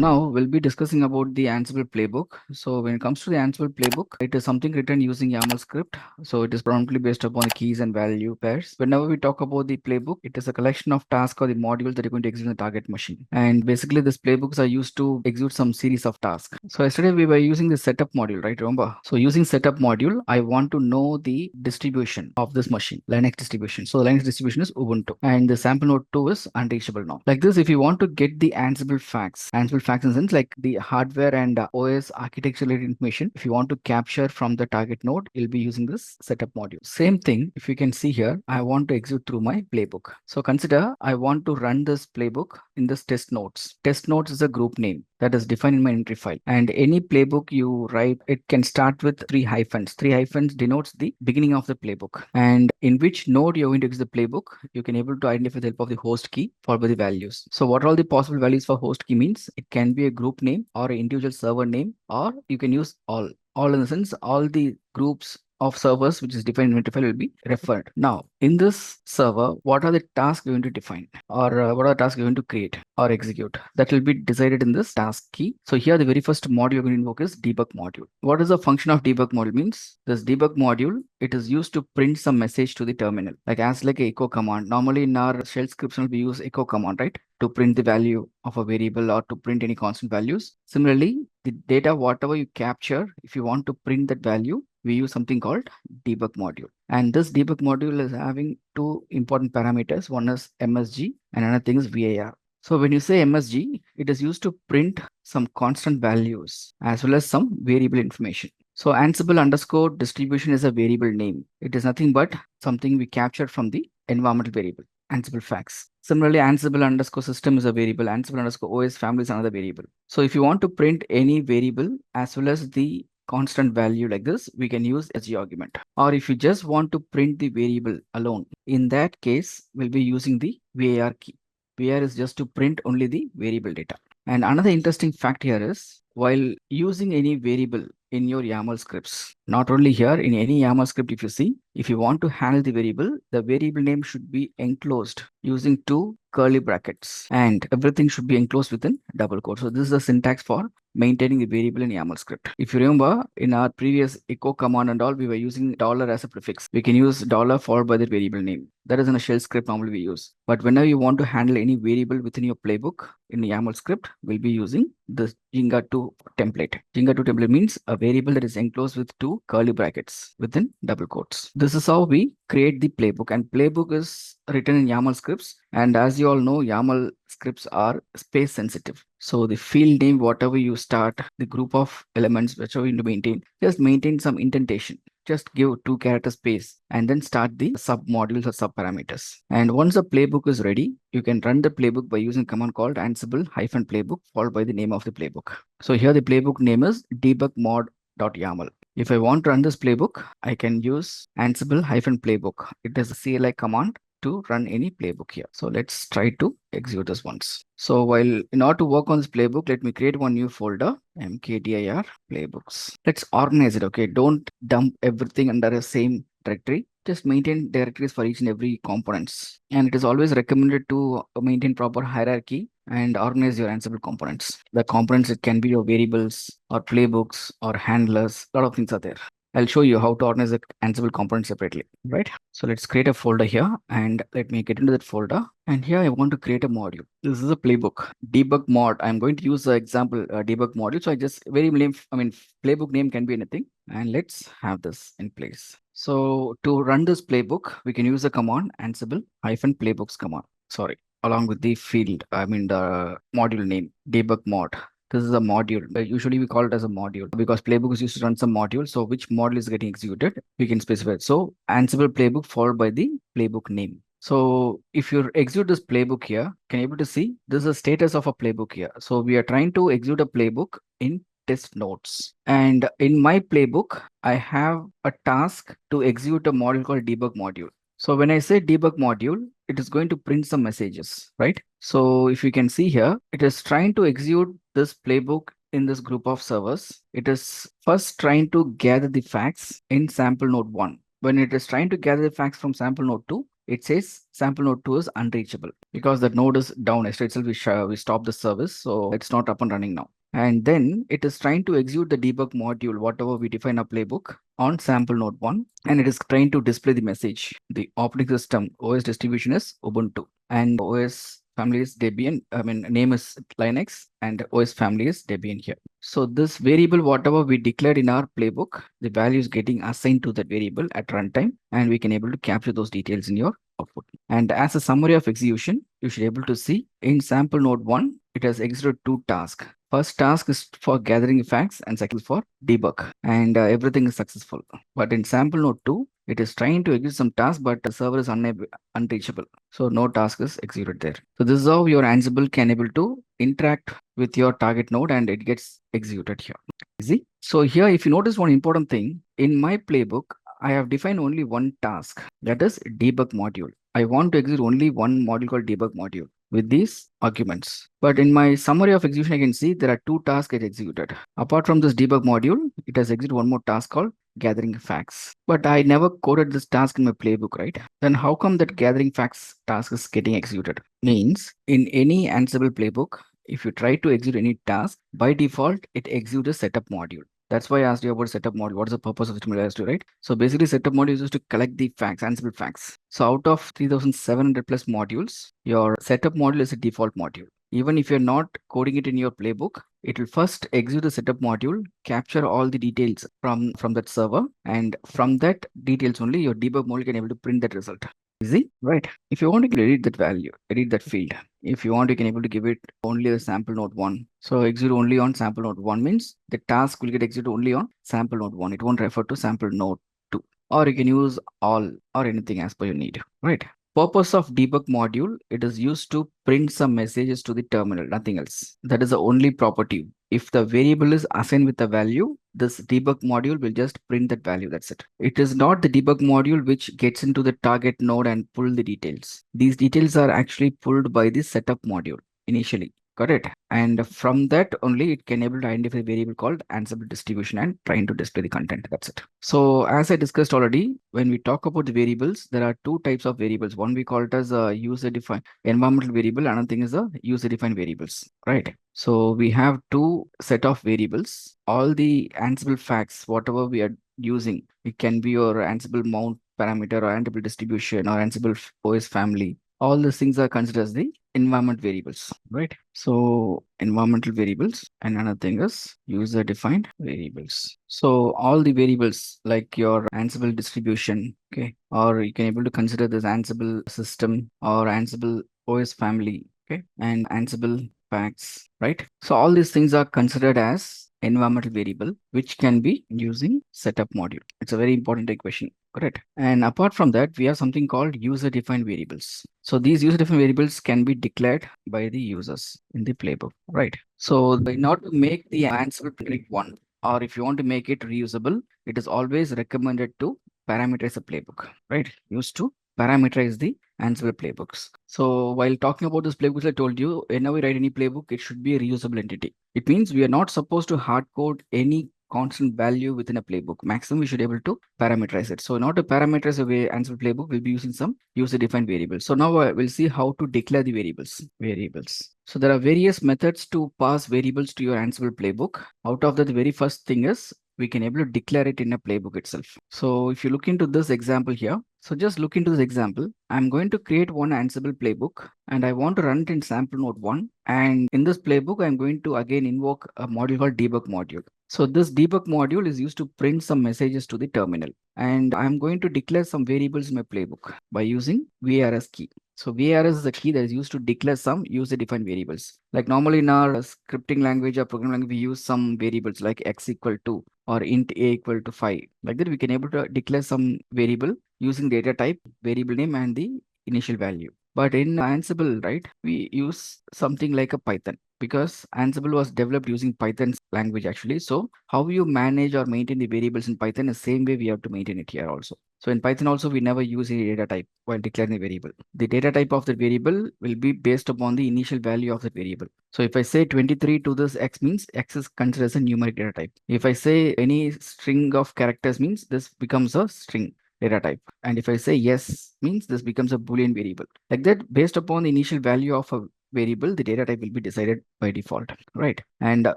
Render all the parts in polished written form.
now we'll be discussing about the Ansible Playbook. So when it comes to the Ansible Playbook, it is something written using YAML script. So it is predominantly based upon the keys and value pairs. Whenever we talk about the playbook, it is a collection of tasks or the modules that you're going to execute in the target machine. And basically these playbooks are used to execute some series of tasks. So yesterday we were using the setup module, right? Remember? So using setup module, I want to know the distribution of this machine, Linux distribution. So the Linux distribution is Ubuntu and the sample node 2 is unreachable now. Like this, if you want to get the Ansible facts in the sense like the hardware and OS architecture related information, if you want to capture from the target node, you'll be using this setup module. Same thing, if you can see here, I want to execute through my playbook. So consider I want to run this playbook in this test nodes. Test nodes is a group name that is defined in my entry file. And any playbook you write, it can start with 3 hyphens. 3 hyphens denotes the beginning of the playbook. And in which node you're going to execute the playbook, you can able to identify with the help of the host key followed by the values. So what are all the possible values for host key means? It can be a group name or an individual server name, or you can use all. All in the sense, all the groups of servers which is defined in Identifier will be referred. Now, in this server, what are the tasks you're going to define, or what are the tasks you're going to create or execute? That will be decided in this task key. So here, the very first module you're going to invoke is debug module. What is the function of debug module means? This debug module, it is used to print some message to the terminal, like as like a echo command. Normally in our shell scripts, we use echo command, right? To print the value of a variable or to print any constant values. Similarly, the data, whatever you capture, if you want to print that value, we use something called debug module. And this debug module is having two important parameters. One is MSG and another thing is VAR. So when you say MSG, it is used to print some constant values as well as some variable information. So Ansible underscore distribution is a variable name. It is nothing but something we captured from the environmental variable, Ansible facts. Similarly, Ansible underscore system is a variable. Ansible underscore OS family is another variable. So if you want to print any variable as well as the constant value like this, we can use SG argument. Or if you just want to print the variable alone, in that case, we'll be using the VAR key. VAR is just to print only the variable data. And another interesting fact here is, while using any variable in your YAML scripts, not only here, in any YAML script, if you see, if you want to handle the variable name should be enclosed using 2 curly brackets and everything should be enclosed within double quotes. So this is the syntax for maintaining the variable in YAML script. If you remember, in our previous echo command and all, we were using dollar as a prefix. We can use dollar followed by the variable name. That is in a shell script normally we use. But whenever you want to handle any variable within your playbook in the YAML script, we'll be using the Jinga2 template. Jinga2 template means a variable that is enclosed with 2 curly brackets within double quotes. This is how we create the playbook, and playbook is written in YAML scripts. And as you all know, YAML scripts are space sensitive. So the field name, whatever you start, the group of elements, whichever you need to maintain, just maintain some indentation. Just give 2 character space and then start the sub modules or sub parameters. And once the playbook is ready, you can run the playbook by using a command called Ansible-playbook followed by the name of the playbook. So here the playbook name is debugmod.yaml. If I want to run this playbook, I can use Ansible-playbook. It is a CLI command to run any playbook here. So let's try to execute this once. So while in order to work on this playbook, let me create one new folder, mkdir playbooks. Let's organize it, okay? Don't dump everything under the same directory. Just maintain directories for each and every components. And it is always recommended to maintain proper hierarchy and organize your Ansible components. The components, it can be your variables or playbooks or handlers. A lot of things are there. I'll show you how to organize the Ansible components separately, right? So let's create a folder here and let me get into that folder. And here I want to create a module. This is a playbook, debug mod. I'm going to use the example debug module. So I just playbook name can be anything. And let's have this in place. So to run this playbook, we can use the command Ansible-playbooks command. Sorry, along with the field, the module name, debug mod. This is a module. Usually we call it as a module because playbook is used to run some module. So which module is getting executed, we can specify. So Ansible playbook followed by the playbook name. So if you execute this playbook here, can you able to see this is the status of a playbook here. So we are trying to execute a playbook in test nodes. And in my playbook, I have a task to execute a module called debug module. So when I say debug module, it is going to print some messages, right? So if you can see here, it is trying to execute this playbook in this group of servers. It is first trying to gather the facts in sample node 1. When it is trying to gather the facts from sample node 2, it says sample node 2 is unreachable because that node is down. Yesterday itself we stopped the service, so it's not up and running now. And then it is trying to execute the debug module, whatever we define a playbook on sample node 1, and it is trying to display the message. The operating system OS distribution is Ubuntu, and OS family is Debian. I mean, name is Linux, and OS family is Debian here. So this variable, whatever we declared in our playbook, the value is getting assigned to that variable at runtime, and we can able to capture those details in your output. And as a summary of execution, you should be able to see in sample node 1, it has executed 2 tasks. First task is for gathering facts and second is for debug, and everything is successful. But in sample node 2, it is trying to execute some task, but the server is unreachable. So no task is executed there. So this is how your Ansible can able to interact with your target node and it gets executed here. Easy. So here, if you notice one important thing, in my playbook, I have defined only one task, that is debug module. I want to execute only one module called debug module with these arguments. But in my summary of execution, I can see there are 2 tasks get executed. Apart from this debug module, it has executed one more task called gathering facts. But I never coded this task in my playbook, right? Then how come that gathering facts task is getting executed? Means in any Ansible playbook, if you try to execute any task, by default, it executes a setup module. That's why I asked you about setup module. What is the purpose of setup module, right? So basically, setup module is used to collect the facts, Ansible facts. So out of 3,700 plus modules, your setup module is a default module. Even if you're not coding it in your playbook, it will first execute the setup module, capture all the details from that server, and from that details only, your debug module can able to print that result. Easy, right? If you want to edit that value, edit that field. If you want, you can able to give it only a sample node 1. So execute only on sample node 1 means the task will get executed only on sample node 1. It won't refer to sample node 2. Or you can use all or anything as per your need, right? Purpose of debug module, it is used to print some messages to the terminal, nothing else. That is the only property. If the variable is assigned with a value, this debug module will just print that value. That's it. It is not the debug module which gets into the target node and pull the details. These details are actually pulled by the setup module initially. Got it? And from that only it can able to identify a variable called Ansible distribution and trying to display the content. That's it. So as I discussed already, when we talk about the variables, there are 2 types of variables. One we call it as a user-defined environmental variable. Another thing is a user-defined variables, right? So we have 2 set of variables. All the Ansible facts, whatever we are using, it can be your Ansible mount parameter or Ansible distribution or Ansible OS family. All these things are considered as the environment variables, right? So environmental variables, and another thing is user defined variables. So all the variables like your Ansible distribution, okay, or you can able to consider this Ansible system or Ansible OS family, okay, and Ansible facts, right? So all these things are considered as environmental variable, which can be using setup module. It's a very important equation, correct? And apart from that, we have something called user-defined variables. So these user-defined variables can be declared by the users in the playbook, right? So in order to make the Ansible playbook 1, or if you want to make it reusable, it is always recommended to parameterize a playbook, right? Used to parameterize the Ansible playbooks. So while talking about this playbooks, I told you, whenever we write any playbook, it should be a reusable entity. It means we are not supposed to hard code any constant value within a playbook. Maximum, we should be able to parameterize it. So in order to parameterize a Ansible playbook, we'll be using some user-defined variables. So now we'll see how to declare the variables. So there are various methods to pass variables to your Ansible playbook. Out of that, the very first thing is we can able to declare it in a playbook itself. So if you look into this example here, so just look into this example. I'm going to create one Ansible playbook and I want to run it in sample node 1. And in this playbook, I'm going to again invoke a module called debug module. So this debug module is used to print some messages to the terminal. And I'm going to declare some variables in my playbook by using VARS key. So VARS is a key that is used to declare some user-defined variables. Like normally in our scripting language or programming language, we use some variables like x equal to or int a equal to 5. Like that, we can able to declare some variable using data type, variable name, and the initial value. But in Ansible, right, we use something like a Python because Ansible was developed using Python language actually. So how you manage or maintain the variables in Python is the same way we have to maintain it here also. So in Python also, we never use a data type while declaring a variable. The data type of the variable will be based upon the initial value of the variable. So if I say 23 to this x means x is considered as a numeric data type. If I say any string of characters means this becomes a string. data type. And if I say yes, means this becomes a Boolean variable. Like that, based upon the initial value of a variable, the data type will be decided by default, right? And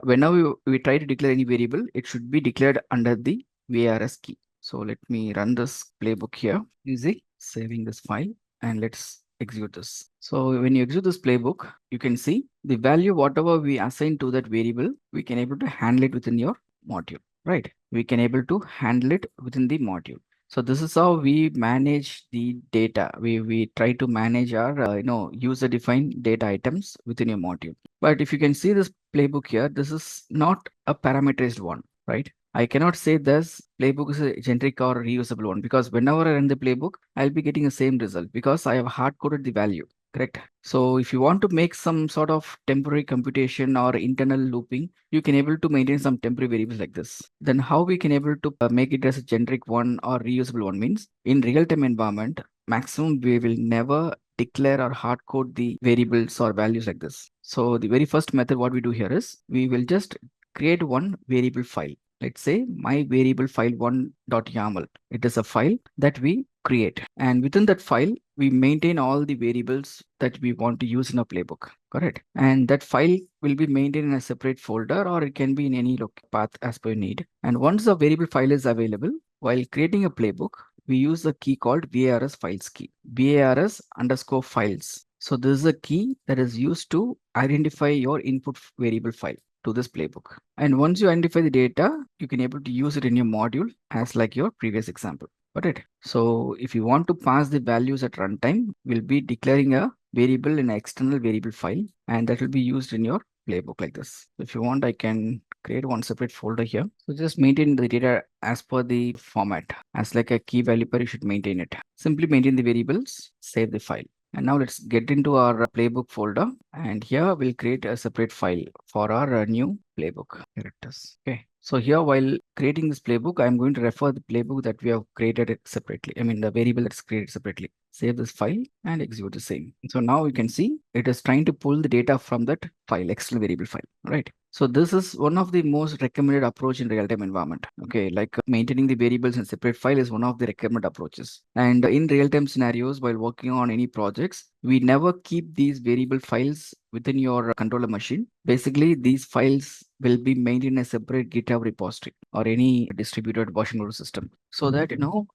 whenever we try to declare any variable, it should be declared under the VARS key. So let me run this playbook here. Easy, saving this file, and let's execute this. So when you execute this playbook, you can see the value whatever we assign to that variable, we can able to handle it within your module, right? We can able to handle it within the module. So this is how we manage the data. We try to manage our user defined data items within your module. But if you can see this playbook here, this is not a parameterized one, right? I cannot say this playbook is a generic or reusable one, because whenever I run the playbook, I'll be getting the same result because I have hard coded the value. Correct. So if you want to make some sort of temporary computation or internal looping, you can able to maintain some temporary variables like this. Then how we can able to make it as a generic one or reusable one means in real-time environment, maximum we will never declare or hard code the variables or values like this. So the very first method what we do here is we will just create one variable file. Let's say my variable file one.yaml. It is a file that we create, and within that file we maintain all the variables that we want to use in a playbook. Correct. And that file will be maintained in a separate folder, or it can be in any path as per need. And once the variable file is available, while creating a playbook, we use a key called VARS files key, VARS underscore files. So this is a key that is used to identify your input variable file to this playbook. And once you identify the data, you can able to use it in your module as like your previous example. Got it? So if you want to pass the values at runtime, we'll be declaring a variable in an external variable file, and that will be used in your playbook like this. If you want, I can create one separate folder here. So just maintain the data as per the format. As like a key value pair, you should maintain it. Simply maintain the variables, save the file. And now let's get into our playbook folder, and here we'll create a separate file for our new playbook. Here it is. Okay. So here, while creating this playbook, I'm going to refer the playbook that we have created it separately. I mean, the variable that's created separately. Save this file and execute the same. So now you can see it is trying to pull the data from that file, external variable file, right? So this is one of the most recommended approach in real-time environment. Okay, like maintaining the variables in separate file is one of the recommended approaches. And in real-time scenarios, while working on any projects, we never keep these variable files within your controller machine. Basically, these files will be maintained in a separate GitHub repository or any distributed version control system, so that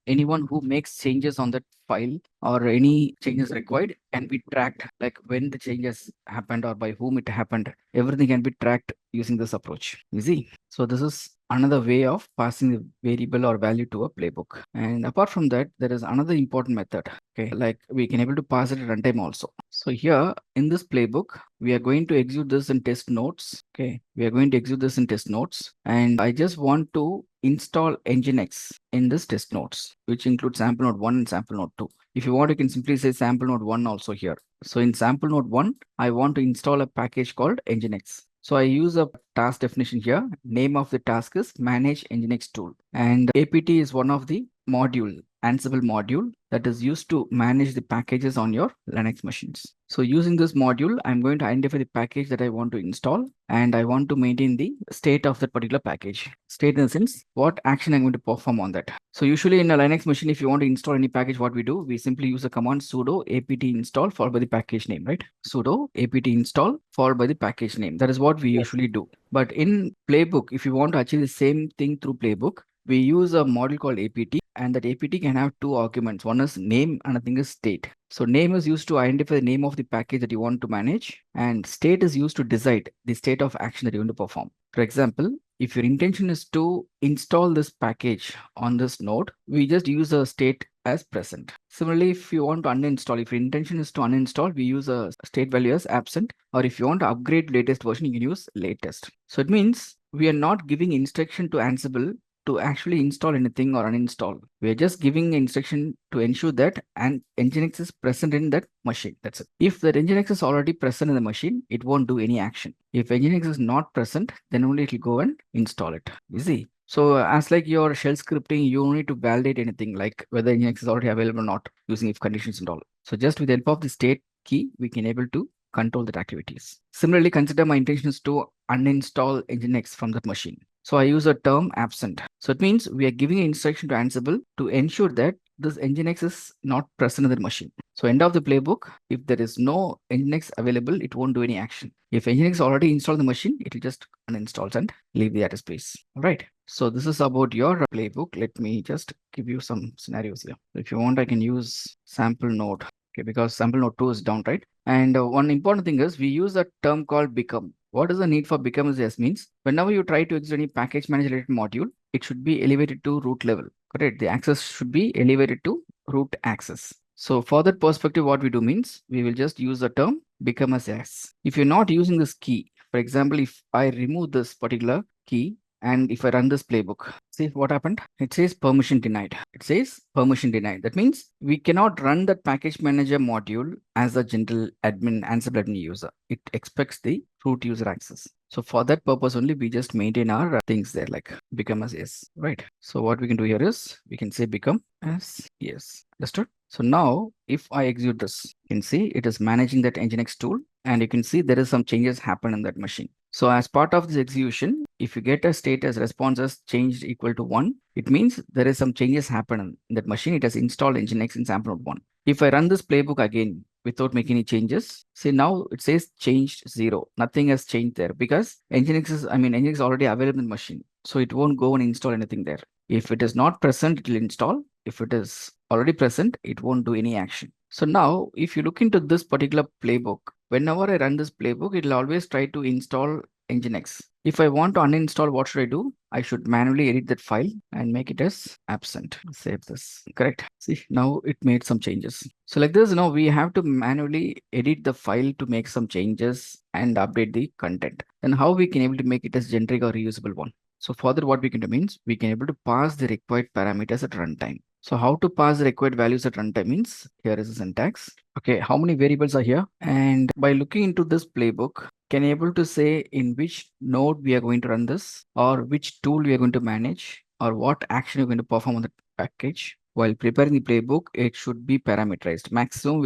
anyone who makes changes on that file or any changes required can be tracked, like when the changes happened or by whom it happened. Everything can be tracked using this approach. Easy. So this is another way of passing the variable or value to a playbook. And apart from that, there is another important method. Okay, like we can able to pass it at runtime also. So here in this playbook, we are going to execute this in test notes. Okay, we are going to execute this in test notes, and I just want to install Nginx in this test notes, which includes sample node 1 and sample node 2. If you want, you can simply say sample node 1 also here. So in sample node 1, I want to install a package called Nginx. So I use a task definition here. Name of the task is manage Nginx tool, and apt is one of the module, Ansible module, that is used to manage the packages on your Linux machines. So using this module, I'm going to identify the package that I want to install, and I want to maintain the state of that particular package. State in the sense, what action I'm going to perform on that. So usually in a Linux machine, if you want to install any package, what we do, we simply use a command sudo apt install followed by the package name, right? Sudo apt install followed by the package name. That is what we usually do. But in Playbook, if you want to achieve the same thing through Playbook, we use a model called apt, and that apt can have two arguments. One is name, and another thing is state. So name is used to identify the name of the package that you want to manage, and state is used to decide the state of action that you want to perform. For example, if your intention is to install this package on this node, we just use a state as present. Similarly, if you want to uninstall, if your intention is to uninstall, we use a state value as absent. Or if you want to upgrade latest version, you can use latest. So it means we are not giving instruction to Ansible to actually install anything or uninstall. We are just giving instruction to ensure that Nginx is present in that machine. That's it. If that Nginx is already present in the machine, it won't do any action. If Nginx is not present, then only it will go and install it. Easy. So as like your shell scripting, you don't need to validate anything like whether Nginx is already available or not using if conditions and all. So just with the help of the state key, we can able to control that activities. Similarly, consider my intention is to uninstall Nginx from that machine. So I use a term absent. So it means we are giving an instruction to Ansible to ensure that this nginx is not present in the machine. So end of the playbook, if there is no nginx available, it won't do any action. If nginx is already installed in the machine, it will just uninstall and leave the address space. All right. So this is about your playbook. Let me just give you some scenarios here. If you want, I can use sample node. Okay, because sample node 2 is down, right? And one important thing is we use a term called become. What is the need for become is yes means whenever you try to execute any package manager related module, it should be elevated to root level. Correct. The access should be elevated to root access. So for that perspective, what we do means we will just use the term become as yes. If you're not using this key, for example, if I remove this particular key and if I run this playbook, see what happened? It says permission denied. It says permission denied. That means we cannot run that package manager module as a general admin, Ansible admin user. It expects the root user access. So for that purpose only, we just maintain our things there like become as yes, right? So what we can do here is we can say become as yes. Understood? So now if I execute this, you can see it is managing that nginx tool and you can see there is some changes happen in that machine. So as part of this execution, if you get a state as response as changed equal to 1, it means there is some changes happen in that machine. It has installed nginx in sample node 1. If I run this playbook again without making any changes, see now it says changed 0. Nothing has changed there because nginx is already available in the machine. So it won't go and install anything there. If it is not present, it will install. If it is already present, it won't do any action. So now if you look into this particular playbook, whenever I run this playbook, it will always try to install nginx. If I want to uninstall, what should I do? I should manually edit that file and make it as absent. Save this. Correct. See, now it made some changes. So like this, now we have to manually edit the file to make some changes and update the content. Then how we can able to make it as generic or reusable one? So further, what we can do means we can able to pass the required parameters at runtime. So how to pass the required values at runtime means here is the syntax. Okay, how many variables are here? And by looking into this playbook, can you able to say in which node we are going to run this or which tool we are going to manage or what action you're going to perform on the package? While preparing the playbook, it should be parameterized. Maximum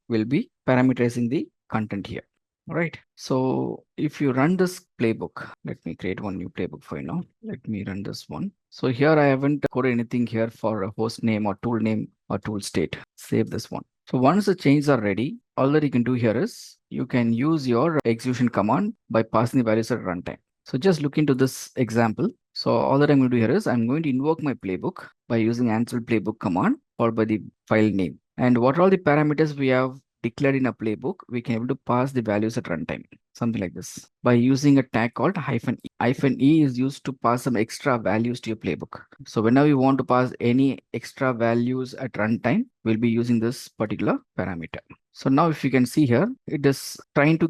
will be parameterizing the content here. All right. So if you run this playbook, let me create one new playbook for you now. Let me run this one. So here I haven't coded anything here for a host name or tool state. Save this one. So once the changes are ready, all that you can do here is you can use your execution command by passing the values at runtime. So just look into this example. So all that I'm going to do here is I'm going to invoke my playbook by using Ansible Playbook command followed by the file name. And what are all the parameters we have declared in a playbook, we can able to pass the values at runtime, something like this, by using a tag called -e. -e is used to pass some extra values to your playbook. So whenever you want to pass any extra values at runtime, we'll be using this particular parameter. So now if you can see here, it is trying to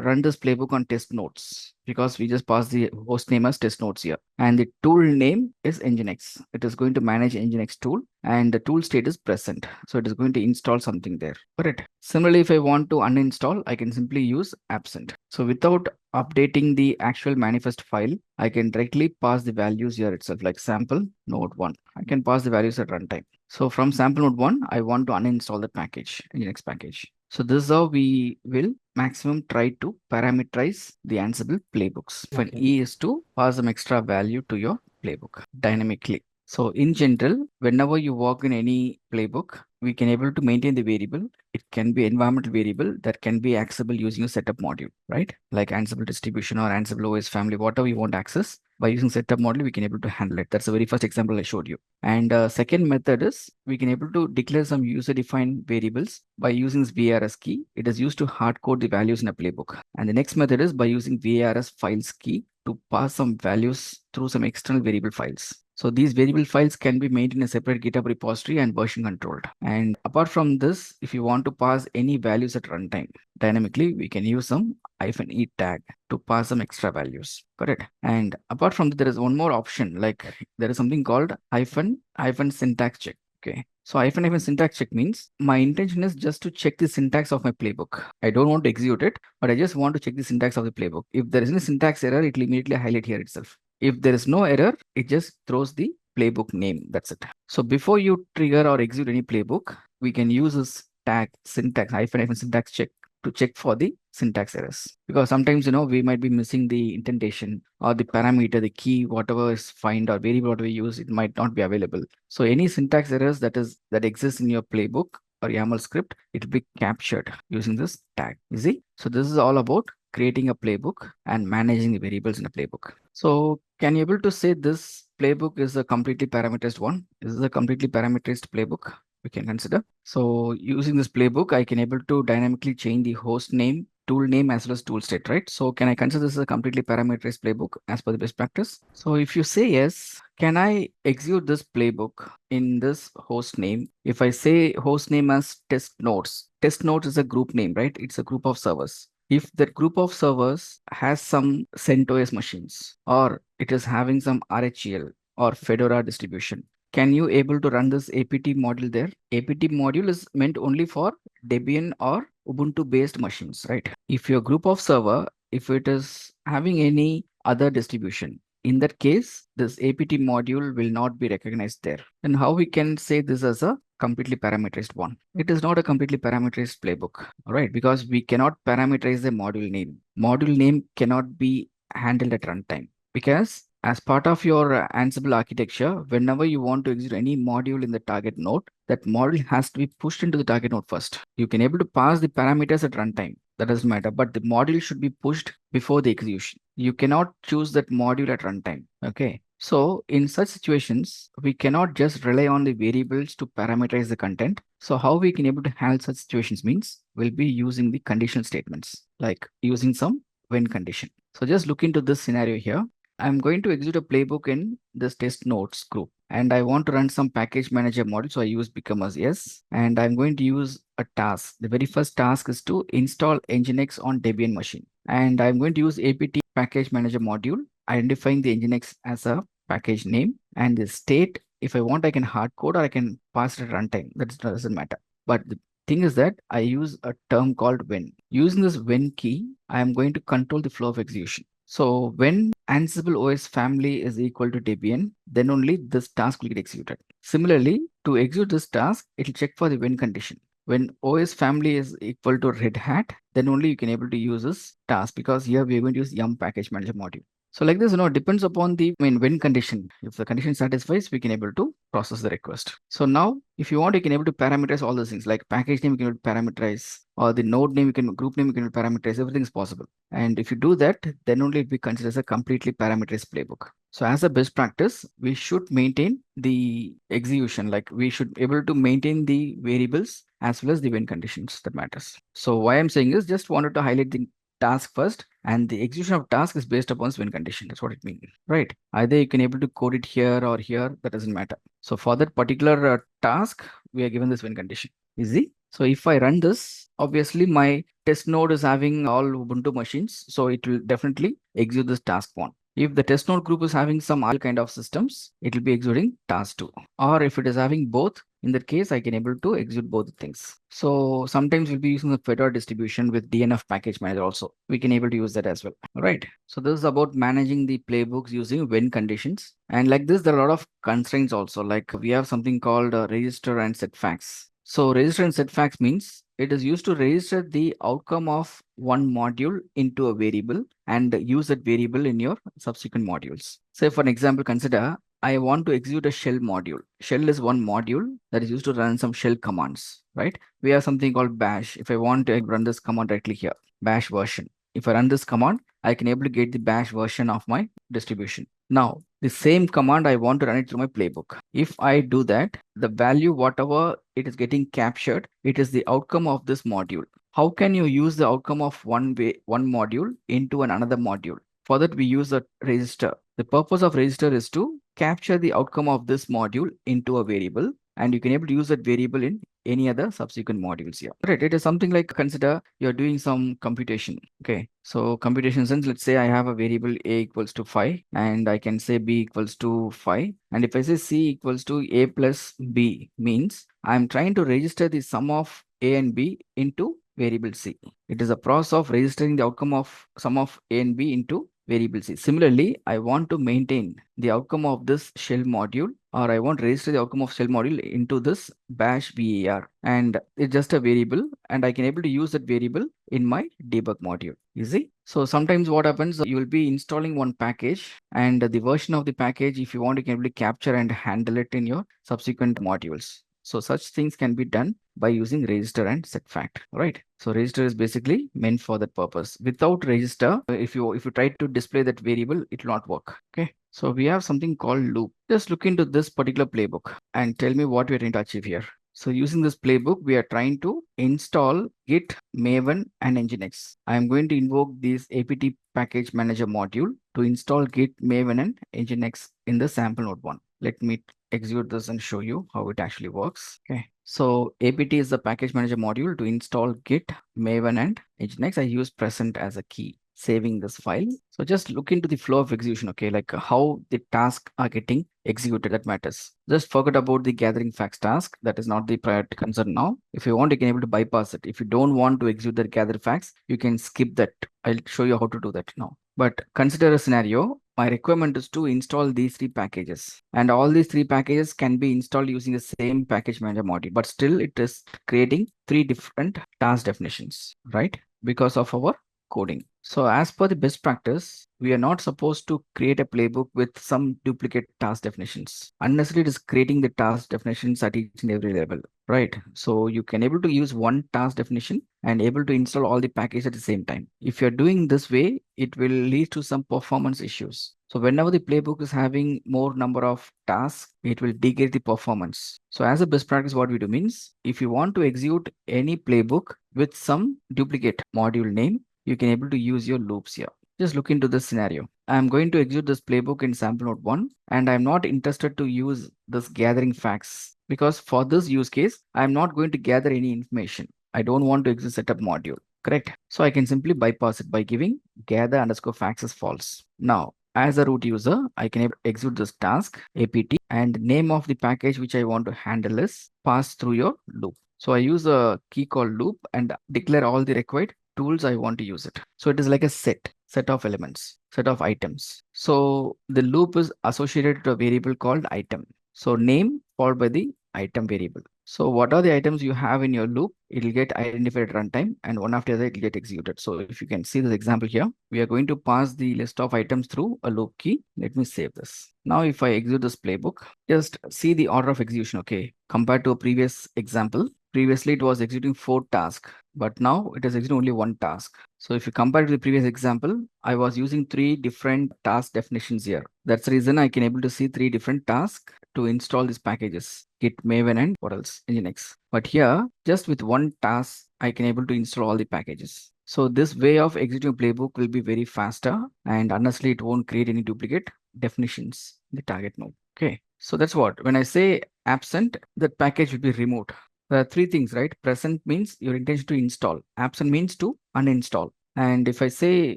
run this playbook on test nodes because we just passed the host name as test nodes here. And the tool name is nginx. It is going to manage nginx tool and the tool state is present. So it is going to install something there. Correct. Similarly, if I want to uninstall, I can simply use absent. So without updating the actual manifest file, I can directly pass the values here itself, like sample node 1. I can pass the values at runtime. So from sample node 1, I want to uninstall the package, nginx package. So this is how we will maximum try to parameterize the Ansible playbooks. If an E is to pass some extra value to your playbook dynamically. So in general, whenever you work in any playbook, we can able to maintain the variable. It can be environmental variable that can be accessible using a setup module, right? Like Ansible distribution or Ansible OS family, whatever you want access. By using setup module, we can able to handle it. That's the very first example I showed you. And second method is we can able to declare some user-defined variables by using this VARS key. It is used to hard code the values in a playbook. And the next method is by using VARS files key to pass some values through some external variable files. So these variable files can be made in a separate GitHub repository and version controlled. And apart from this, if you want to pass any values at runtime dynamically, we can use some -e tag to pass some extra values. Correct. And apart from that, there is one more option, like there is something called hyphen syntax check. Okay. So hyphen syntax check means my intention is just to check the syntax of my playbook. I don't want to execute it, but I just want to check the syntax of the playbook. If there is any syntax error, it will immediately highlight here itself. If there is no error, it just throws the playbook name. That's it. So before you trigger or execute any playbook, we can use this tag syntax hyphen syntax check to check for the syntax errors, because sometimes we might be missing the indentation or the parameter, the key, whatever is find or variable whatever we use, it might not be available. So any syntax errors that exists in your playbook or YAML script, it will be captured using this tag. You see? So this is all about creating a playbook and managing the variables in a playbook. So can you able to say this playbook is a completely parameterized one? Is this a completely parameterized playbook we can consider? So using this playbook, I can able to dynamically change the host name, tool name as well as tool state, right? So can I consider this as a completely parameterized playbook as per the best practice? So if you say yes, can I execute this playbook in this host name? If I say host name as test nodes is a group name, right? It's a group of servers. If that group of servers has some CentOS machines, or it is having some RHEL or Fedora distribution, can you able to run this APT module there? APT module is meant only for Debian or Ubuntu based machines, right? If your group of server, if it is having any other distribution, in that case, this APT module will not be recognized there. And how we can say this as a completely parameterized one? It is not a completely parameterized playbook, all right? Because we cannot parameterize the module name. Module name cannot be handled at runtime, because as part of your Ansible architecture, whenever you want to execute any module in the target node, that module has to be pushed into the target node first. You can able to pass the parameters at runtime. That doesn't matter, but the module should be pushed before the execution. You cannot choose that module at runtime. Okay. So in such situations, we cannot just rely on the variables to parameterize the content. So how we can able to handle such situations means we'll be using the conditional statements, like using some when condition. So just look into this scenario here. I'm going to execute a playbook in this test nodes group, and I want to run some package manager module. So I use become as yes, and I'm going to use a task. The very first task is to install Nginx on Debian machine, and I'm going to use apt package manager module, identifying the Nginx as a package name, and the state. If I want, I can hard code or I can pass it at runtime. That doesn't matter. But the thing is that I use a term called when. Using this when key, I am going to control the flow of execution. So when Ansible OS family is equal to Debian, then only this task will get executed. Similarly, to execute this task, it will check for the when condition. When OS family is equal to Red Hat, then only you can able to use this task, because here we are going to use yum package manager module. So like this, depends upon the when condition. If the condition satisfies, we can able to process the request. So now, if you want, you can able to parameterize all those things, like package name, you can parameterize, or the node name, you can group name, you can parameterize. Everything is possible. And if you do that, then only it be considered as a completely parameterized playbook. So as a best practice, we should maintain the execution, like we should be able to maintain the variables as well as the when conditions that matters. So why I'm saying is just wanted to highlight the task first, and the execution of task is based upon when condition. That's what it means, right? Either you can able to code it here or here, that doesn't matter. So for that particular task, we are given this when condition. Easy. So if I run this, obviously my test node is having all Ubuntu machines, so it will definitely execute this task one. If the test node group is having some other kind of systems, it will be executing task 2. Or if it is having both, in that case, I can able to execute both things. So sometimes we'll be using the Fedora distribution with DNF package manager also. We can able to use that as well. All right. So this is about managing the playbooks using when conditions. And like this, there are a lot of constraints also. Like we have something called register and set facts. So register and set facts means it is used to register the outcome of one module into a variable and use that variable in your subsequent modules. Say for an example, consider I want to execute a shell module. Shell is one module that is used to run some shell commands, right? We have something called bash. If I want to run this command directly here, bash version. If I run this command, I can able to get the bash version of my distribution. Now, the same command, I want to run it through my playbook. If I do that, the value, whatever it is getting captured, it is the outcome of this module. How can you use the outcome of one module into another module? For that, we use a register. The purpose of register is to capture the outcome of this module into a variable, and you can able to use that variable in any other subsequent modules here. Right, it is something like consider you're doing some computation. Okay, so computation sense, let's say I have a variable a equals to 5, and I can say b equals to 5. And if I say c equals to a plus b, means I'm trying to register the sum of a and b into variable c. It is a process of registering the outcome of sum of a and b into variable C. Similarly, I want to maintain the outcome of this shell module, or I want to register the outcome of shell module into this bash var, and it's just a variable, and I can able to use that variable in my debug module. You see? So sometimes what happens, you will be installing one package, and the version of the package, if you want, you can really capture and handle it in your subsequent modules. So such things can be done by using register and set fact, right? So register is basically meant for that purpose. Without register, if you try to display that variable, it will not work. Okay. So we have something called loop. Just look into this particular playbook and tell me what we are trying to achieve here. So using this playbook, we are trying to install Git, Maven, and Nginx. I am going to invoke this apt package manager module to install Git, Maven, and Nginx in the sample node 1. Let me execute this and show you how it actually works. Okay. So apt is the package manager module to install Git, Maven, and Nginx. I use present as a key, saving this file. So just look into the flow of execution, okay, like how the tasks are getting executed, that matters. Just forget about the gathering facts task. That is not the priority concern now. If you want, you can able to bypass it. If you don't want to execute the gather facts, you can skip that. I'll show you how to do that now. But consider a scenario. My requirement is to install these 3 packages, and all these 3 packages can be installed using the same package manager module, but still it is creating 3 different task definitions, right? Because of our coding. So as per the best practice, we are not supposed to create a playbook with some duplicate task definitions. Unnecessarily, it is creating the task definitions at each and every level, right? So you can able to use one task definition and able to install all the packages at the same time. If you're doing this way, it will lead to some performance issues. So whenever the playbook is having more number of tasks, it will degrade the performance. So as a best practice, what we do means, if you want to execute any playbook with some duplicate module name, you can able to use your loops here. Just look into this scenario. I'm going to execute this playbook in sample node 1, and I'm not interested to use this gathering facts, because for this use case, I'm not going to gather any information. I don't want to execute setup module, correct? So I can simply bypass it by giving gather underscore facts as false. Now, as a root user, I can execute this task apt, and name of the package which I want to handle is pass through your loop. So I use a key called loop and declare all the required tools I want to use it. So it is like a set of elements, set of items. So the loop is associated to a variable called item. So name followed by the item variable. So what are the items you have in your loop? It will get identified at runtime, and one after the other it will get executed. So if you can see this example here, we are going to pass the list of items through a loop key. Let me save this. Now if I execute this playbook, just see the order of execution, okay? Compared to a previous example, previously it was executing 4 tasks, but now it is executing only 1 task. So if you compare to the previous example, I was using 3 different task definitions here. That's the reason I can able to see 3 different tasks to install these packages, Git, Maven, and what else, Nginx. But here, just with 1 task, I can able to install all the packages. So this way of executing playbook will be very faster, and honestly, it won't create any duplicate definitions in the target node. Okay, so that's what, when I say absent, that package will be removed. There are 3 things, right? Present means your intention to install. Absent means to uninstall. And if I say,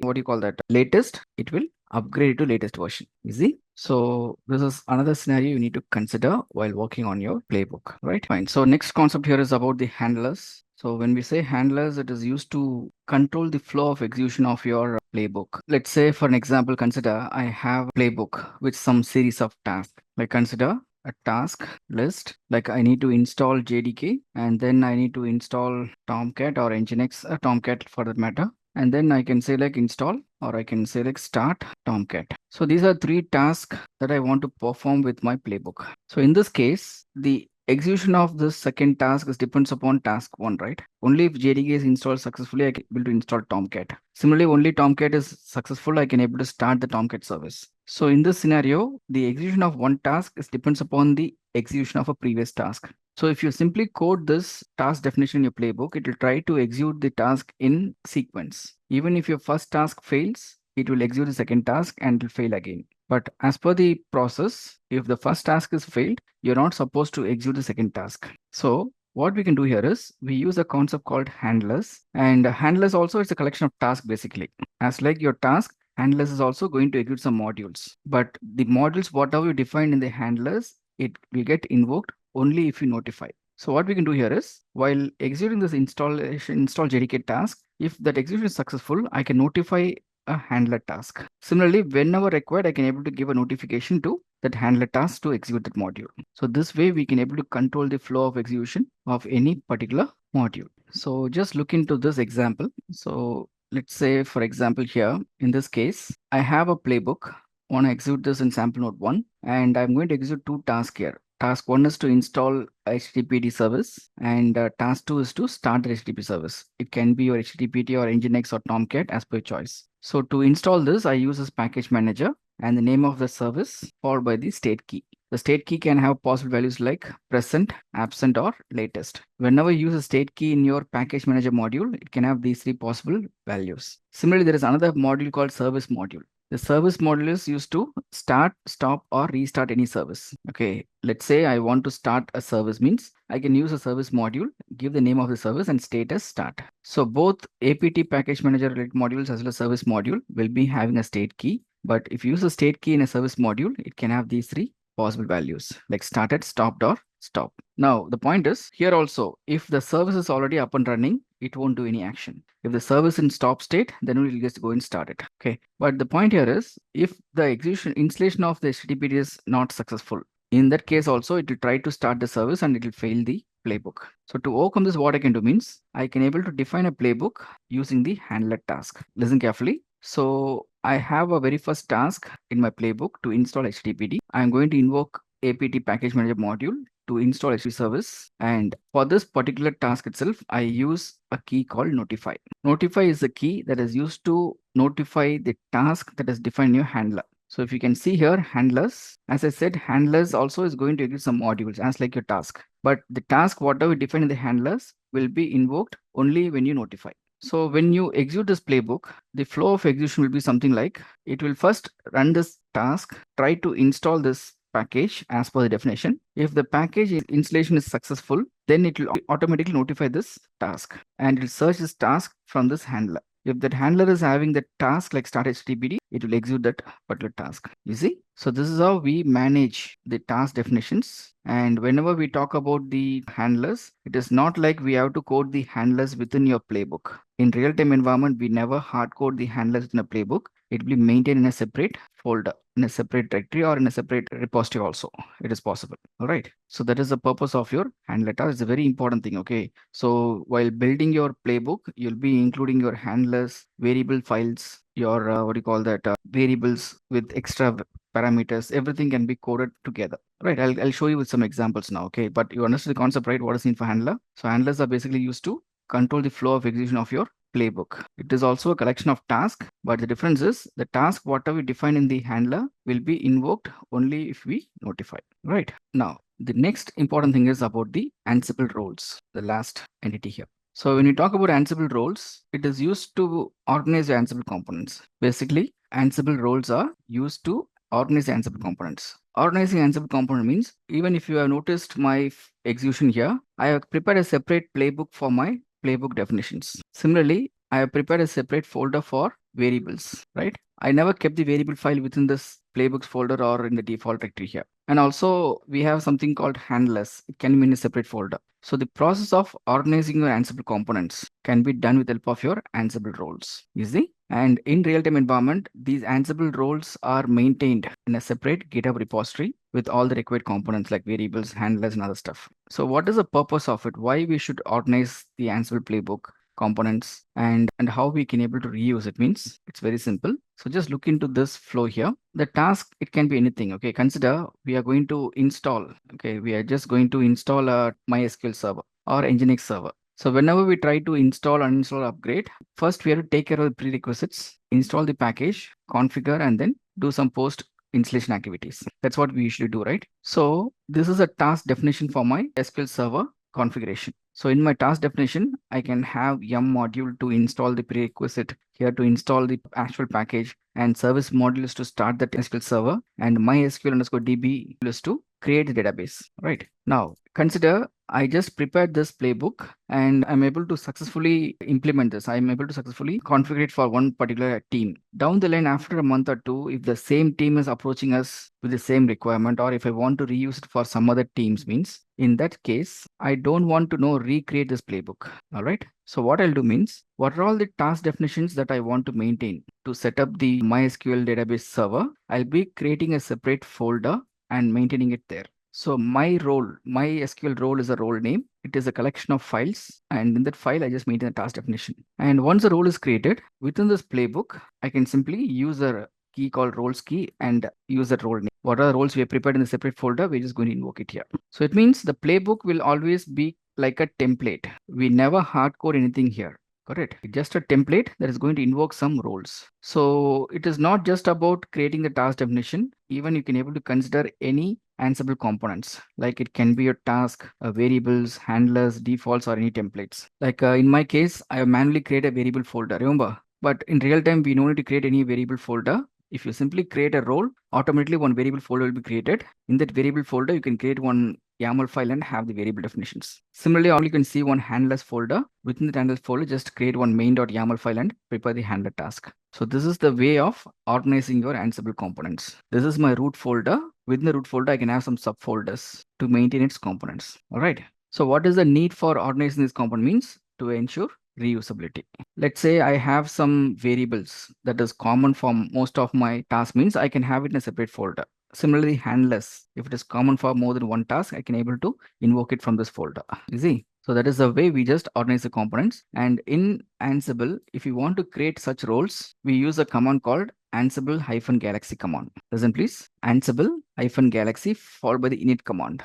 what do you call that? Latest, it will upgrade it to latest version. Easy. So this is another scenario you need to consider while working on your playbook, right? Fine. So next concept here is about the handlers. So when we say handlers, it is used to control the flow of execution of your playbook. Let's say, for an example, consider I have playbook with some series of tasks. Like consider a task list, like I need to install JDK, and then I need to install Tomcat or Nginx, Tomcat for that matter. And then I can say like install, or I can say like start Tomcat. So these are 3 tasks that I want to perform with my playbook. So in this case, the execution of this second task is depends upon task 1, right? Only if JDK is installed successfully, I can able to install Tomcat. Similarly, only Tomcat is successful, I can able to start the Tomcat service. So in this scenario, the execution of one task is depends upon the execution of a previous task. So if you simply code this task definition in your playbook, it will try to execute the task in sequence. Even if your first task fails, it will execute the second task and it will fail again. But as per the process, if the first task is failed, you're not supposed to execute the second task. So what we can do here is we use a concept called handlers, and handlers also is a collection of tasks basically. As like your task, handlers is also going to execute some modules, but the modules, whatever you define in the handlers, it will get invoked only if you notify. So what we can do here is, while executing this install JDK task, if that execution is successful, I can notify a handler task. Similarly, whenever required, I can able to give a notification to that handler task to execute that module. So this way we can able to control the flow of execution of any particular module. So just look into this example. So let's say, for example, here in this case, I have a playbook. Want to execute this in sample node 1, and I'm going to execute two tasks here. Task 1 is to install HTTPD service, and task 2 is to start the HTTP service. It can be your HTTPD or Nginx or Tomcat as per choice. So to install this, I use this package manager and the name of the service followed by the state key. The state key can have possible values like present, absent, or latest. Whenever you use a state key in your package manager module, it can have these three possible values. Similarly, there is another module called service module. The service module is used to start, stop, or restart any service. Okay, let's say I want to start a service, means I can use a service module, give the name of the service and state as start. So both APT package manager related modules as well as service module will be having a state key. But if you use a state key in a service module, it can have these three possible values like started, stopped, or stop. Now, the point is here also, if the service is already up and running, it won't do any action. If the service in stop state, then we'll just go and start it. Okay. But the point here is, if the execution installation of the HTTP is not successful, in that case also, it will try to start the service and it will fail the playbook. So to overcome this, what I can do means I can able to define a playbook using the handler task. Listen carefully. So I have a very first task in my playbook to install HTTPD. I'm going to invoke APT package manager module to install HTTP service. And for this particular task itself, I use a key called notify. Notify is the key that is used to notify the task that is defined in your handler. So if you can see here, handlers, as I said, handlers also is going to execute some modules as like your task. But the task, whatever we define in the handlers, will be invoked only when you notify. So when you execute this playbook, the flow of execution will be something like, it will first run this task, try to install this package as per the definition. If the package installation is successful, then it will automatically notify this task and it will search this task from this handler. If that handler is having the task like start HTTPD, it will execute that particular task. You see? So this is how we manage the task definitions. And whenever we talk about the handlers, it is not like we have to code the handlers within your playbook. In real-time environment, we never hard code the handlers in a playbook. It will be maintained in a separate folder, in a separate directory, or in a separate repository also. It is possible. All right. So that is the purpose of your handler task. It's a very important thing. Okay. So while building your playbook, you'll be including your handlers, variable files, your what do you call that, variables with extra parameters. Everything can be coded together. Right. I'll show you with some examples now. Okay. But you understand the concept, right? What is in for handler? So handlers are basically used to control the flow of execution of your playbook. It is also a collection of tasks, but the difference is the task, whatever we define in the handler, will be invoked only if we notify. Right. Now, the next important thing is about the Ansible roles, the last entity here. So when you talk about Ansible roles, it is used to organize the Ansible components. Basically, Ansible roles are used to organize the Ansible components. Organizing Ansible component means, even if you have noticed my execution here, I have prepared a separate playbook for my playbook definitions. Similarly, I have prepared a separate folder for variables, right? I never kept the variable file within this playbooks folder or in the default directory here. And also we have something called handlers. It can be in a separate folder. So the process of organizing your Ansible components can be done with the help of your Ansible roles. You see? And in real-time environment, these Ansible roles are maintained in a separate GitHub repository with all the required components like variables, handlers, and other stuff. So what is the purpose of it? Why we should organize the Ansible playbook components and how we can able to reuse it? Means it's very simple. So just look into this flow here. The task, it can be anything. Okay, consider we are going to install. Okay, we are just going to install a MySQL server or Nginx server. So whenever we try to install, uninstall, upgrade, first we have to take care of the prerequisites, install the package, configure, and then do some post installation activities. That's what we usually do, right? So this is a task definition for my SQL server configuration. So in my task definition, I can have yum module to install the prerequisite, here to install the actual package, and service module is to start the SQL server, and MySQL_DB is to create the database. Right. Now consider I just prepared this playbook and I'm able to successfully implement this. I'm able to successfully configure it for one particular team. Down the line, after a month or two, if the same team is approaching us with the same requirement, or if I want to reuse it for some other teams, means in that case, I don't want to know recreate this playbook. All right. So what I'll do means, what are all the task definitions that I want to maintain to set up the MySQL database server? I'll be creating a separate folder and maintaining it there. So my role, my SQL role is a role name. It is a collection of files. And in that file, I just maintain a task definition. And once a role is created within this playbook, I can simply use a key called roles key and use that role name. What are the roles we have prepared in a separate folder? We're just going to invoke it here. So it means the playbook will always be like a template. We never hardcode anything here. Correct. It's just a template that is going to invoke some roles. So it is not just about creating the task definition. Even you can able to consider any Ansible components. Like it can be your task, variables, handlers, defaults, or any templates. Like in my case, I manually create a variable folder. Remember, but in real time, we don't need to create any variable folder. If you simply create a role, automatically one variable folder will be created. In that variable folder, you can create one YAML file and have the variable definitions. Similarly, you can see one handlers folder. Within the handlers folder, just create one main.yaml file and prepare the handler task. So this is the way of organizing your Ansible components. This is my root folder. Within the root folder, I can have some subfolders to maintain its components. All right. So what is the need for organizing this component means? To ensure reusability. Let's say I have some variables that is common for most of my tasks, means I can have it in a separate folder. Similarly, handlers, if it is common for more than one task, I can able to invoke it from this folder. You see? So that is the way we just organize the components. And in Ansible, if you want to create such roles, we use a command called Ansible-Galaxy command. Listen please, Ansible-Galaxy followed by the init command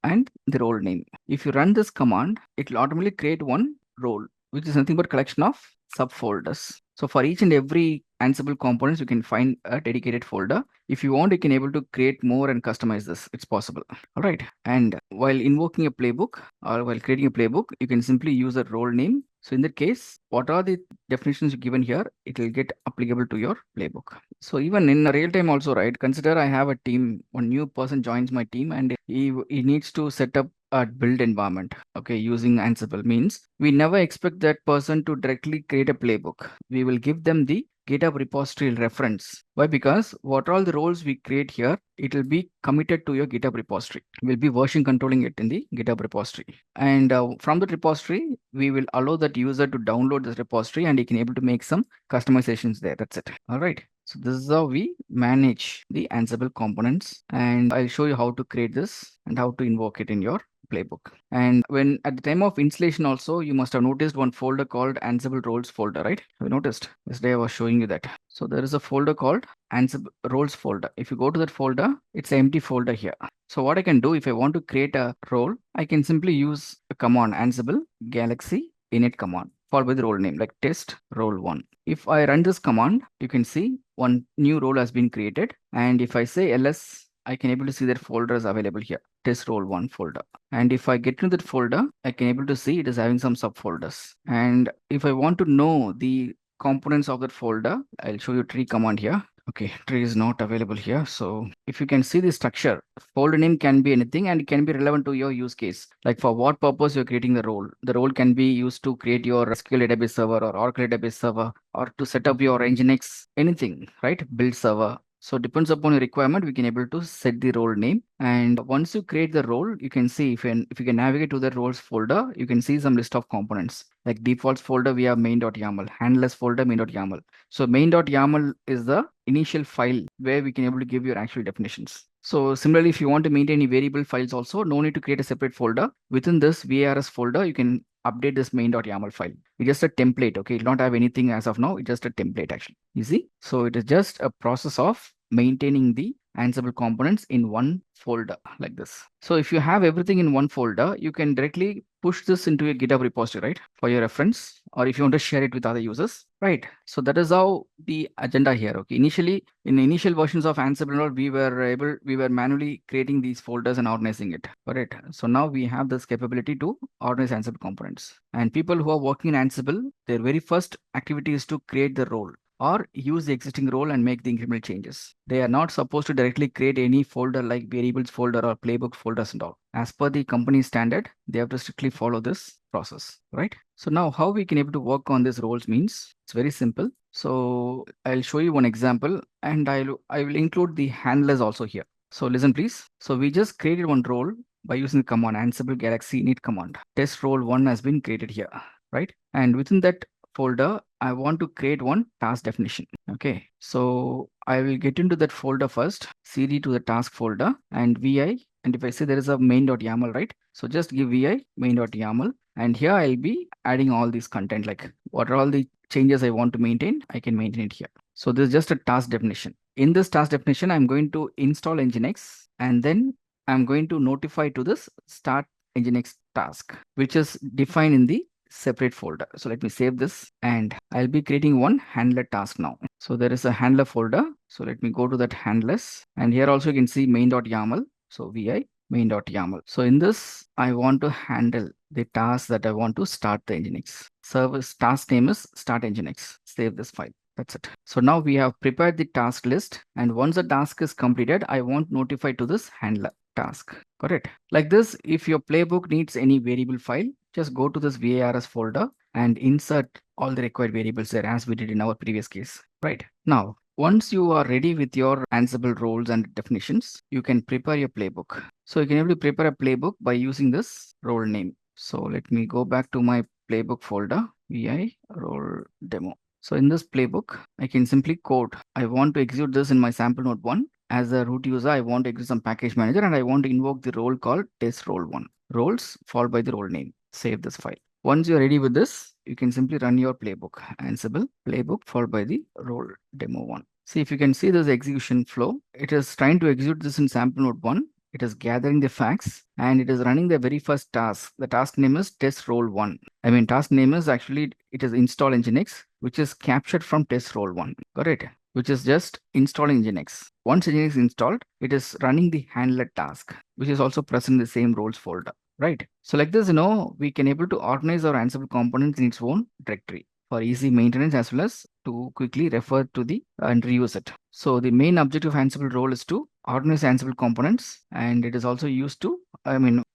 and the role name. If you run this command, it will automatically create one role, which is nothing but collection of subfolders. So for each and every Ansible components, you can find a dedicated folder. If you want, you can able to create more and customize this. It's possible. All right. And while invoking a playbook or while creating a playbook, you can simply use a role name. So in that case, what are the definitions given here? It will get applicable to your playbook. So even in real time also, right? Consider I have a team, one new person joins my team and he needs to set up a build environment. Okay, using Ansible means we never expect that person to directly create a playbook. We will give them the GitHub repository reference. Why? Because what all the roles we create here, it will be committed to your GitHub repository. We'll be version controlling it in the GitHub repository. And from the repository, we will allow that user to download this repository and he can able to make some customizations there. That's it. All right. So this is how we manage the Ansible components. And I'll show you how to create this and how to invoke it in your playbook. And when at the time of installation also, you must have noticed one folder called Ansible Roles folder, right? Have you noticed? Yesterday I was showing you that. So there is a folder called Ansible Roles folder. If you go to that folder, it's an empty folder here. So what I can do if I want to create a role, I can simply use a command Ansible Galaxy init command followed by the role name like test role 1. If I run this command, you can see one new role has been created. And if I say ls, I can able to see that folder is available here, test role 1 folder. And if I get into that folder, I can able to see it is having some subfolders. And if I want to know the components of that folder, I'll show you tree command here. Okay, tree is not available here. So if you can see the structure, folder name can be anything and it can be relevant to your use case. Like for what purpose you're creating the role. The role can be used to create your SQL database server or Oracle database server or to set up your Nginx, anything, right? Build server. So depends upon your requirement, we can able to set the role name. And once you create the role, you can see if you can navigate to the roles folder, you can see some list of components. Like defaults folder, we have main.yaml, handlers folder, main.yaml. So main.yaml is the initial file where we can able to give your actual definitions. So similarly, if you want to maintain any variable files also, no need to create a separate folder. Within this VARS folder, you can update this main.yaml file. It's just a template, okay? It will not have anything as of now. It's just a template actually. You see? So it is just a process of maintaining the Ansible components in one folder like this. So if you have everything in one folder, you can directly push this into a GitHub repository, right? For your reference, or if you want to share it with other users, right? So that is how the agenda here, okay? Initially, in the initial versions of Ansible, we were manually creating these folders and organizing it, correct? So now we have this capability to organize Ansible components. And people who are working in Ansible, their very first activity is to create the role. or use the existing role and make the incremental changes. They are not supposed to directly create any folder like variables folder or playbook folders and all. As per the company standard, they have to strictly follow this process, right? So now how we can able to work on these roles means it's very simple. So I'll show you one example, and I will include the handlers also here. So listen please. So we just created one role by using the command Ansible Galaxy init command. Test role 1 has been created here, right? And within that folder, I want to create one task definition. Okay, so I will get into that folder first, cd to the task folder and vi. And if I say there is a main.yaml, right? So just give vi main.yaml. And here I'll be adding all this content, like what are all the changes I want to maintain, I can maintain it here. So this is just a task definition. In this task definition, I'm going to install Nginx, and then I'm going to notify to this start Nginx task, which is defined in the separate folder. So let me save this, and I'll be creating one handler task now. So there is a handler folder. So let me go to that handlers, and here also you can see main.yaml. So vi main.yaml. So in this, I want to handle the task that I want to start the Nginx. Service task name is start Nginx. Save this file. That's it. So now we have prepared the task list, and once the task is completed, I want notify to this handler task. Correct. Like this, if your playbook needs any variable file, just go to this VARS folder and insert all the required variables there, as we did in our previous case. Right. Now, once you are ready with your Ansible roles and definitions, you can prepare your playbook. So you can able to prepare a playbook by using this role name. So let me go back to my playbook folder, vi role demo. So in this playbook, I can simply code. I want to execute this in my sample node 1. As a root user, I want to execute some package manager, and I want to invoke the role called test role 1. Roles followed by the role name. Save this file. Once you're ready with this, you can simply run your playbook. Ansible playbook followed by the role demo 1. See, if you can see this execution flow, it is trying to execute this in sample node 1. It is gathering the facts, and it is running the very first task. The task name is test role 1. I mean, task name is actually, it is install Nginx, which is captured from test role 1. Got it? Which is just installing Nginx. Once Nginx is installed, it is running the handler task, which is also present in the same roles folder. Right. So like this, we can able to organize our Ansible components in its own directory for easy maintenance, as well as to quickly refer to the and reuse it. So the main objective of Ansible role is to organize Ansible components, and it is also used to,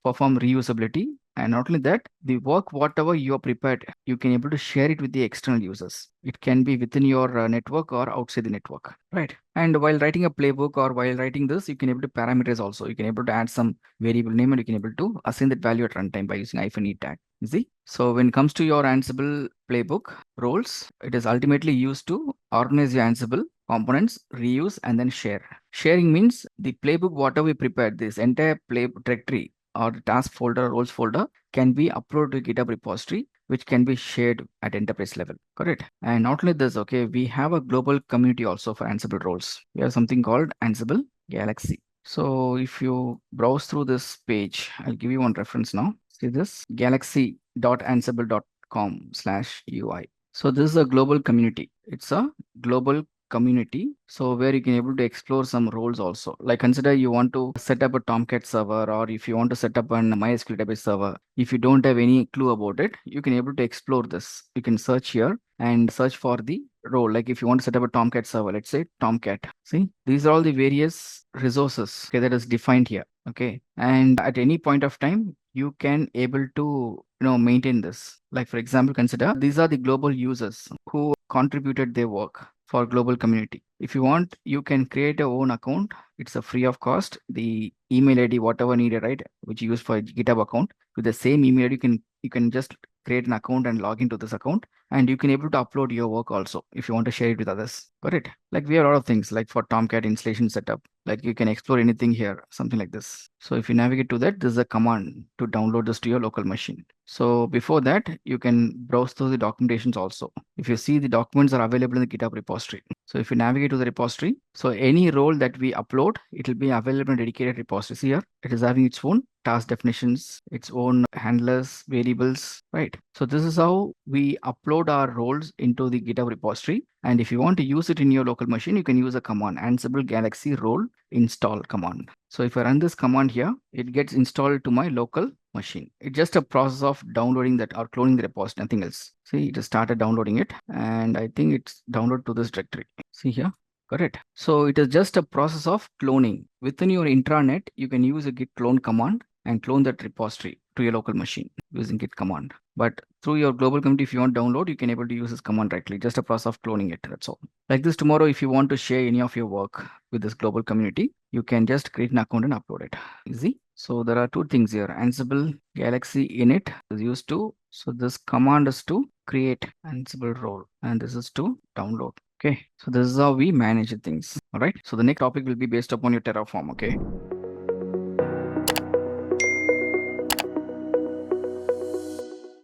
perform reusability. And not only that, the work, whatever you are prepared, you can able to share it with the external users. It can be within your network or outside the network, right? And while writing a playbook or while writing this, you can able to parameterize also. You can able to add some variable name, and you can able to assign that value at runtime by using -e tag. You see? So when it comes to your Ansible playbook roles, it is ultimately used to organize your Ansible components, reuse, and then share. Sharing means the playbook, whatever we prepared, this entire play directory or the task folder, roles folder can be uploaded to GitHub repository, which can be shared at enterprise level. Correct. And not only this, okay, we have a global community also for Ansible roles. We have something called Ansible Galaxy. So if you browse through this page, I'll give you one reference now. See this galaxy.ansible.com/UI. So this is a global community. It's a global community, so where you can able to explore some roles also. Like consider you want to set up a Tomcat server, or if you want to set up an MySQL database server. If you don't have any clue about it, you can able to explore this. You can search here and search for the role. Like if you want to set up a Tomcat server, let's say Tomcat. See, these are all the various resources, okay, that is defined here. Okay, and at any point of time, you can able to maintain this. Like for example, consider these are the global users who contributed their work for global community. If you want, you can create your own account. It's a free of cost. The email ID, whatever needed, right, which you use for GitHub account, with the same email ID, you can just create an account and log into this account, and you can able to upload your work also if you want to share it with others. Got it? Like we have a lot of things like for Tomcat installation setup, like you can explore anything here, something like this. So if you navigate to that, this is a command to download this to your local machine. So before that, you can browse through the documentations also. If you see, the documents are available in the GitHub repository. So if you navigate to the repository, so any role that we upload, it will be available in a dedicated repository. See here, it is having its own task definitions, its own handlers, variables, right? So this is how we upload upload our roles into the GitHub repository. And if you want to use it in your local machine, you can use a command, Ansible Galaxy role install command. So if I run this command here, it gets installed to my local machine. It's just a process of downloading that or cloning the repository, nothing else. See, it has started downloading it, and I think it's downloaded to this directory. See here. Got it. So it is just a process of cloning. Within your intranet, you can use a git clone command and clone that repository to your local machine using git command. But through your global community, if you want to download, you can able to use this command directly. Just a process of cloning it. That's all. Like this, tomorrow, if you want to share any of your work with this global community, you can just create an account and upload it. Easy. So there are two things here. Ansible Galaxy init is used to. So this command is to create Ansible role, and this is to download. Okay, so this is how we manage things. All right. So the next topic will be based upon your Terraform. Okay.